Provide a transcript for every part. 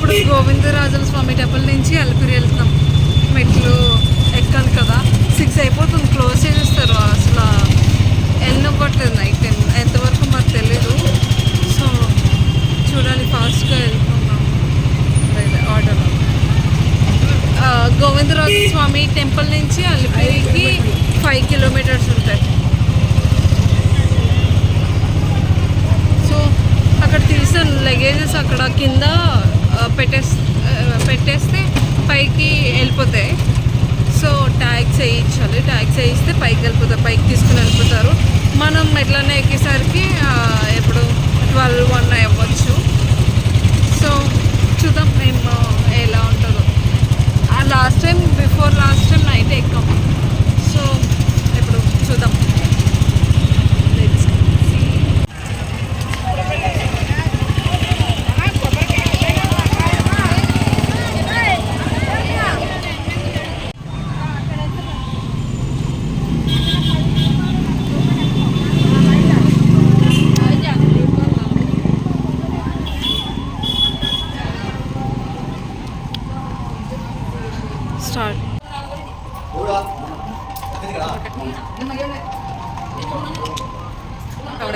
ఇప్పుడు గోవిందరాజుల స్వామి టెంపుల్ నుంచి అలిపిరి వెళ్తున్నాం. మెట్లు ఎక్కాలి కదా, 6 అయిపోతుంది, క్లోజ్ చేసేస్తారు. అసలు వెళ్ళినవ్వట్లేదు నైట్ 10 ఎంతవరకు మాకు తెలీదు. సో చూడాలి, ఫాస్ట్గా వెళ్తున్నాం ఆర్డర్లో. గోవిందరాజు స్వామి టెంపుల్ నుంచి అలిపిరికి 5 కిలోమీటర్స్ ఉంటాయి. సో అక్కడ తీసిన లగేజెస్ అక్కడ కింద పెట్టేస్తే పైకి వెళ్ళిపోతాయి. సో ట్యాక్స్ వేయించాలి, ట్యాక్స్ వేయిస్తే పైకి వెళ్ళిపోతారు, పైకి తీసుకుని వెళ్ళిపోతారు. మనం ఎట్లనే ఎక్కేసరికి ఎప్పుడు 12-1 అవ్వచ్చు. సో చూద్దాం మేము ఎలా ఉంటుందో. లాస్ట్ టైం నైట్ ఎక్కాం. సో ఇప్పుడు చూద్దాం. స్టార్ట్.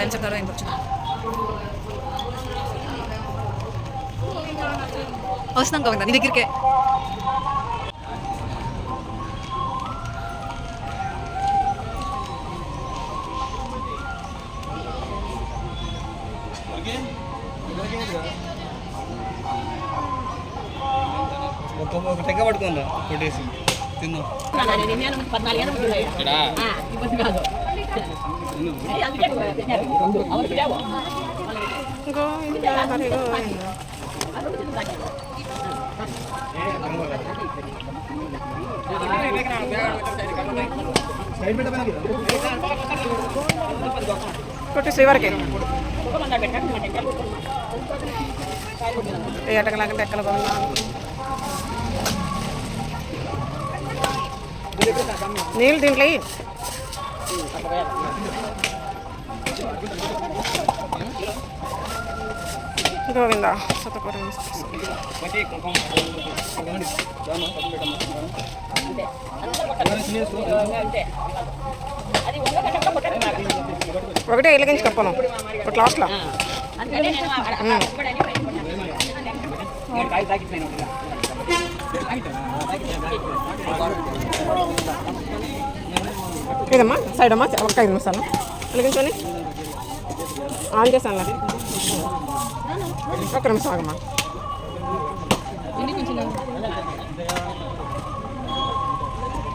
ఏం చెప్తారో ఏం వస్తున్నాం గోవిందా నీ దగ్గరికే. ఒక తెగ పడుతుందా కొట్టేసి తిన్నాం. కొట్టేసి వరకే ఎట్టకలాగంటే ఎక్కల నీళ్ళు దీంట్లో గోవిందా సతపురం ఒకటే ఎలిగించి కప్పను ఒక లాస్ట్లో. ఇదమ్మా సైడ్ అమ్మా ఒక 5 నిమిషాలు వెలిగించుకొని ఆన్ చేశాను. ఒక నిమిషం ఆగమ్మా.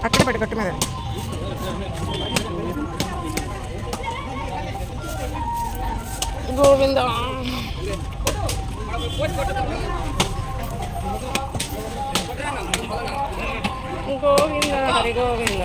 అక్కడ పెట్టి కట్టు మీద గోవింద గోవింద హరి గోవింద.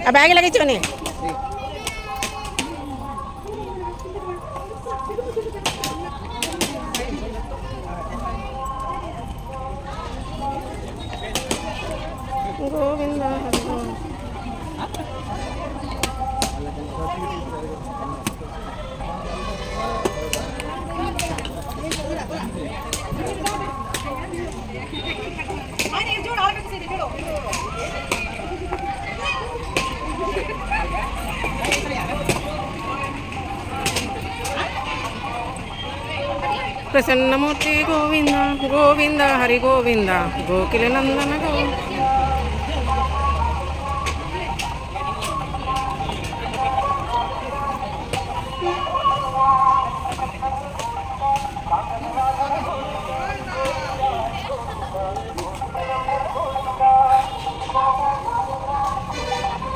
ఆ బ్యాగ్ లగించుకొని గోవింద ప్రసన్నమూర్తి గోవింద గోవింద హరి గోవింద గోకిల నందన గోవింద.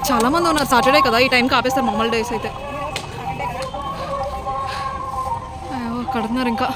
చాలామంది ఉన్నారు. సాటర్డే కదా, ఈ టైంకి ఆపేస్తారు మామూలు డేస్ అయితే. కడుతున్నారు ఇంకా.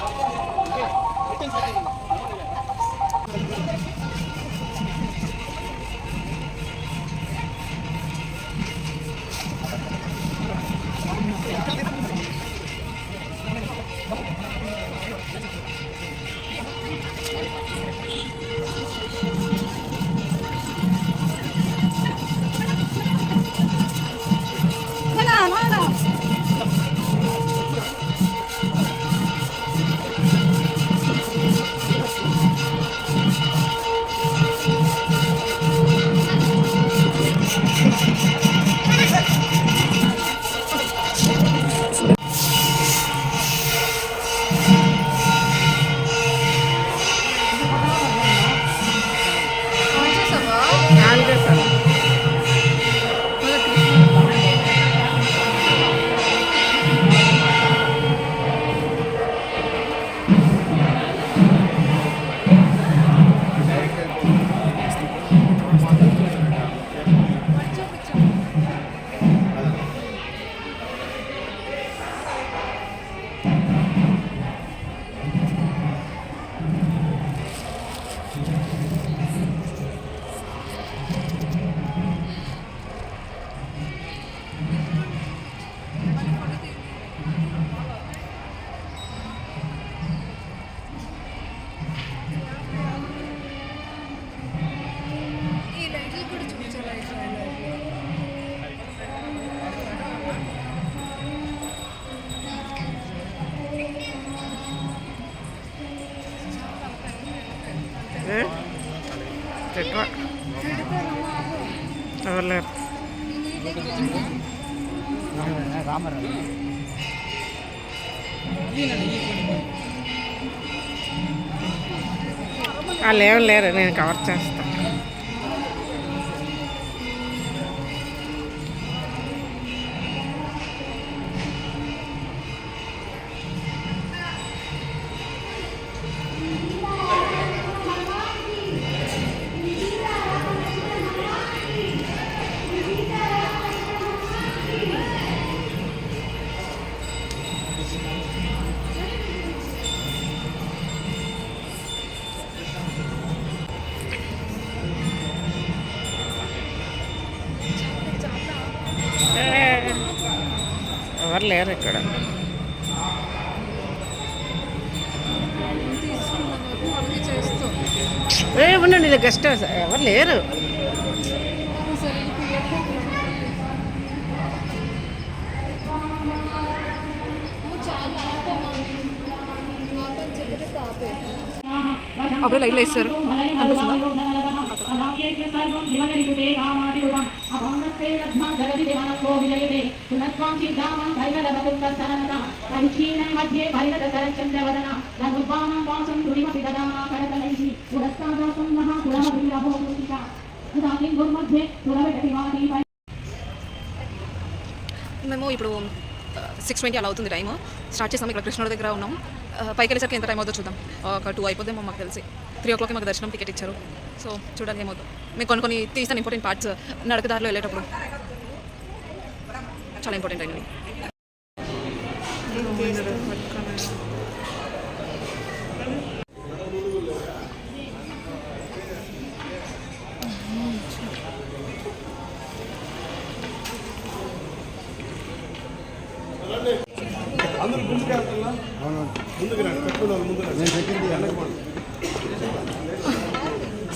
వాళ్ళు లేరు, నేను కవర్ చేస్తాను. ఎవరు లేరు ఇక్కడ. ఉండండి, ఇది గెస్ట్ హౌస్, ఎవరు లేరు. అప్పుడే లైట్లు వేస్తారు మేము ఇప్పుడు 6:20 అలా అవుతుంది టైము. స్టార్ట్ చేసాము, ఇక్కడ కృష్ణుడి దగ్గర ఉన్నాం. పైకి వెళ్ళేసరికి ఎంత టైం అవుతుందో చూద్దాం. ఒక 2 అయిపోద్దేమో మాకు తెలిసి. 3 o'clock మాకు దర్శనం టికెట్ ఇచ్చారు. సో చూడాలి ఏమవుతుందో. మేము కొన్ని తీస్తాను ఇంపార్టెంట్ పార్ట్స్ నడకదారిలో వెళ్ళేటప్పుడు. చాలా ఇంపార్టెంట్ అండి.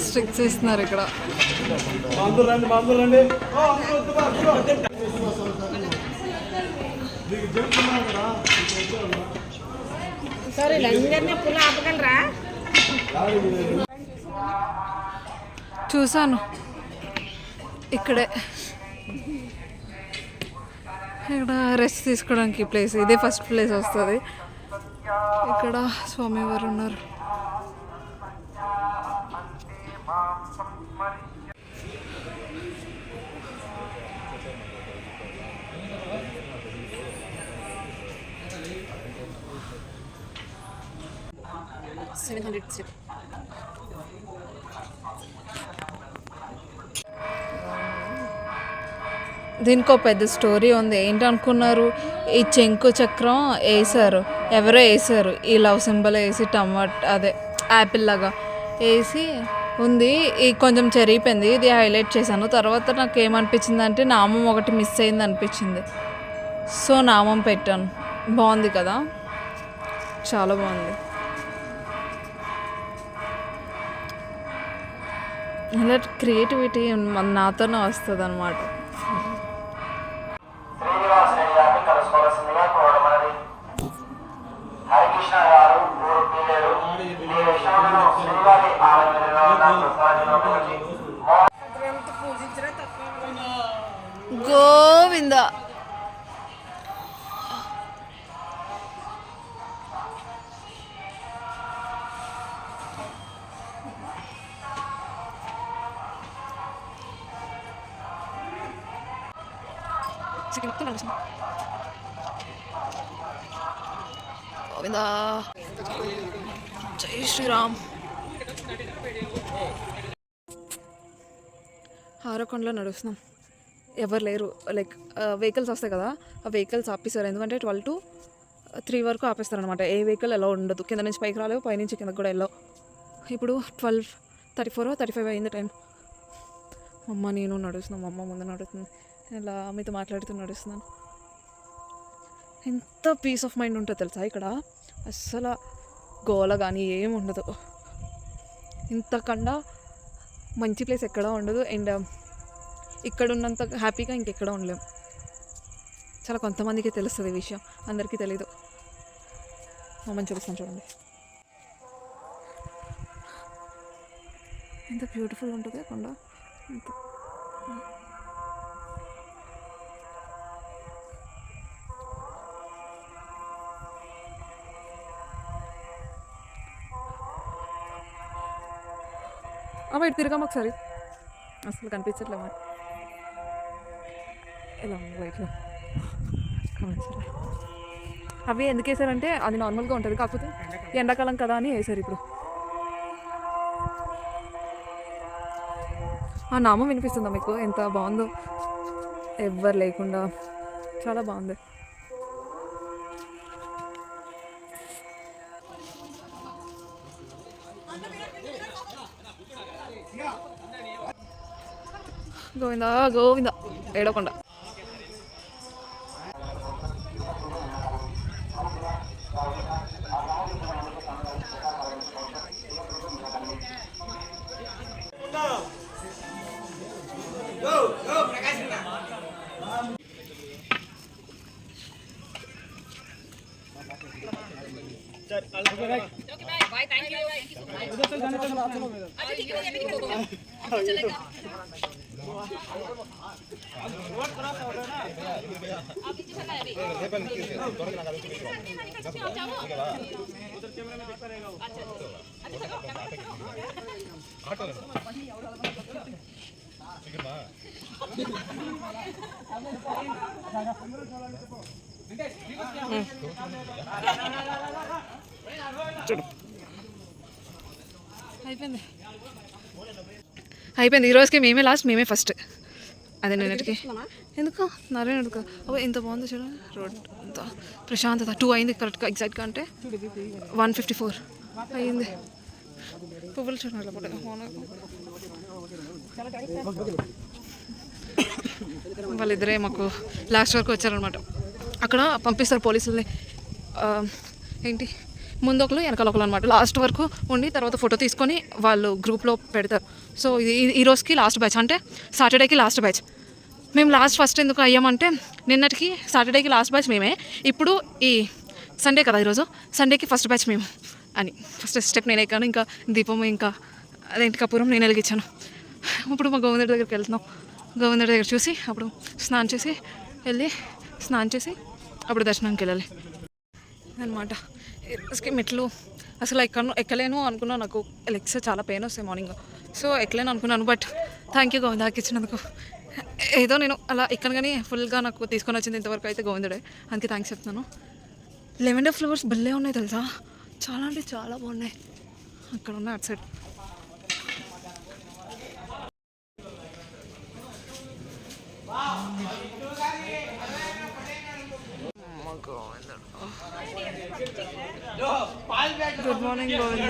స్ట్రిక్ట్ చేస్తున్నారు ఇక్కడ. చూసాను ఇక్కడే. ఇక్కడ రెస్ట్ తీసుకోవడానికి ప్లేస్ ఇదే ఫస్ట్ ప్లేస్ వస్తుంది. ఇక్కడ స్వామివారు ఉన్నారు. $700. దీనికి పెద్ద స్టోరీ ఉంది. ఏంటనుకున్నారు, ఈ చెంకు చక్రం వేసారు, ఎవరో వేసారు, ఈ లవ్ సింబల్ వేసి అదే యాపిల్ లాగా వేసి ఉంది. ఈ కొంచెం చెరిగిపోయింది, ఇది హైలైట్ చేశాను. తర్వాత నాకు ఏమనిపించింది అంటే నామం ఒకటి మిస్ అయింది అనిపించింది. సో నామం పెట్టాను. బాగుంది కదా, చాలా బాగుంది. ఇలా క్రియేటివిటీ నాతోనే వస్తుంది అన్నమాట. గోవింద గోవిందా, జై శ్రీరామ్. హారకొండలో నడుస్తున్నాం, ఎవరు లేరు. లైక్ వెహికల్స్ వస్తాయి కదా, ఆ వెహికల్స్ ఆపేస్తారు. ఎందుకంటే 12 to 3 వరకు ఆపేస్తారు అనమాట. ఏ వెహికల్ ఎలా ఉండదు, కింద నుంచి పైకి రాలేవు, పైనుంచి కిందకు కూడా వెళ్ళవు. ఇప్పుడు 12:34 35 అయింది టైం. అమ్మ నేను నడుస్తున్నాం, అమ్మ ముందు నడుస్తుంది, ఇలా మీతో మాట్లాడుతూ నడుస్తున్నాను. ఎంత పీస్ ఆఫ్ మైండ్ ఉంటుందో తెలుసా ఇక్కడ. అస్సలు గోల కానీ ఏమి ఉండదు. ఇంతకన్నా మంచి ప్లేస్ ఎక్కడా ఉండదు. అండ్ ఇక్కడ ఉన్నంత హ్యాపీగా ఇంకెక్కడ ఉండలేం. చాలా కొంతమందికి తెలుస్తుంది ఈ విషయం, అందరికీ తెలీదు. మమ్మల్ని చూపిస్తాను చూడండి, ఎంత బ్యూటిఫుల్ ఉంటుంది కొండ. ఎంత ఇటు తిరగమ్మ ఒకసారి, అసలు కనిపించట్లేమా ఎలా ఉంది లైట్లో. అవి ఎందుకు వేసారంటే అది నార్మల్గా ఉంటుంది, కాకపోతే ఎండాకాలం కదా అని వేసారు. ఇప్పుడు ఆ నామం వినిపిస్తుందా మీకు? ఎంత బాగుందో, ఎవ్వరు లేకుండా చాలా బాగుంది. గోవిందా గోవిందా, ఏడవకుండా. అయిపోయింది ఈరోజుకి. మేమే లాస్ట్, మేమే ఫస్ట్. అదే నిన్నటికి ఎందుకు నారాయణ ఎందుకు అబ్బా ఎంత బాగుందో చూడండి. రోడ్ అంత ప్రశాంతత. 2 అయింది కరెక్ట్గా, ఎగ్జాక్ట్గా అంటే 1:54 అయ్యింది. పువ్వులు చూడాలి వాళ్ళిద్దరే మాకు లాస్ట్ వరకు వచ్చారనమాట. అక్కడ పంపిస్తారు పోలీసుల్ని, ఏంటి ముందు ఒకరు వెనకాల ఒకరు అనమాట. లాస్ట్ వరకు ఉండి తర్వాత ఫోటో తీసుకొని వాళ్ళు గ్రూప్లో పెడతారు. సో ఇది ఈ రోజుకి లాస్ట్ బ్యాచ్, అంటే సాటర్డేకి లాస్ట్ బ్యాచ్. మేము ఫస్ట్ ఎందుకు అయ్యామంటే నిన్నటికి సాటర్డేకి లాస్ట్ బ్యాచ్ మేమే, ఇప్పుడు ఈ సండే కదా ఈరోజు, సండేకి ఫస్ట్ బ్యాచ్ మేము అని. ఫస్ట్ స్టెప్ నేను ఎక్కాను, ఇంకా దీపం ఇంకా అదేంటి కపూరం నేను వెలిగించాను. ఇప్పుడు మా గోవిందుడి దగ్గరికి వెళ్తున్నాం. గోవిందుడి దగ్గర చూసి అప్పుడు స్నానం చేసి అప్పుడు దర్శనానికి వెళ్ళాలి అనమాట. మెట్లు అసలు ఎక్కలేను అనుకున్నాను. నాకు లెగ్స్ చాలా పెయిన్ వస్తాయి మార్నింగ్, సో ఎక్కలేను అనుకున్నాను. బట్ థ్యాంక్ యూ గోవిందాకి ఇచ్చినందుకు. ఏదో నేను అలా ఎక్కను కానీ ఫుల్గా నాకు తీసుకొని వచ్చింది ఇంతవరకు అయితే గోవిందుడే, అందుకే థ్యాంక్స్ చెప్తున్నాను. లెవెండర్ ఫ్లవర్స్ భలే ఉన్నాయి తెలుసా, చాలా అంటే చాలా బాగున్నాయి. అక్కడ ఉన్నాయి అటు సైడ్. Good morning Govinda.